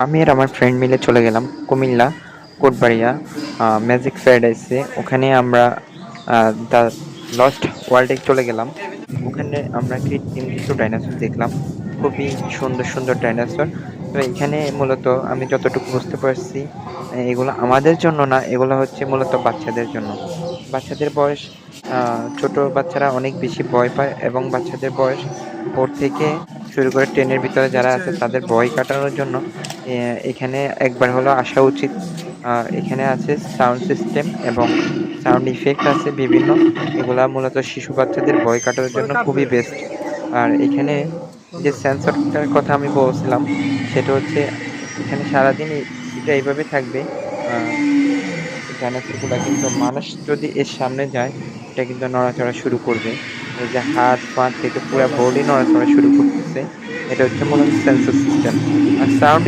আমি আর আমার ফ্রেন্ড মিলে চলে গেলাম কুমিল্লা কোটবাড়িয়া ম্যাজিক প্যারাডাইসে। ওখানে আমরা দ্য লস্ট ওয়ার্ল্ডে চলে গেলাম। ওখানে আমরা কৃত্রিম কিছু ডাইনোসর দেখলাম, খুবই সুন্দর সুন্দর ডাইনোসর। তো এখানে মূলত আমি যতটুকু বুঝতে পারছি, এগুলো আমাদের জন্য না, এগুলো হচ্ছে মূলত বাচ্চাদের জন্য। বাচ্চাদের বয়স, ছোট বাচ্চারা অনেক বেশি ভয় পায়, এবং বাচ্চাদের বয়স 4 থেকে শুরু করে 10 এর ভিতরে যারা আছে তাদের ভয় কাটানোর জন্য এখানে একবার হলেও আসা উচিত। এখানে আছে সাউন্ড সিস্টেম এবং সাউন্ড ইফেক্ট আছে বিভিন্ন। এগুলা মূলত শিশু বাচ্চাদের ভয় কাটানোর জন্য খুবই বেস্ট। আর এখানে যে সেন্সরটার কথা আমি বলছিলাম, সেটা হচ্ছে এখানে সারাদিন এটা এইভাবে থাকবে। আহ ডাইনোসর গুলা কিন্তু মানুষ যদি এর সামনে যায়, এটা কিন্তু নড়াচড়া শুরু করবে। এই যে হাত পা থেকে পুরো বডি নড়াচড়া শুরু করতেছে, এটা হচ্ছে মূলত সেন্সর সিস্টেম। আর সাউন্ড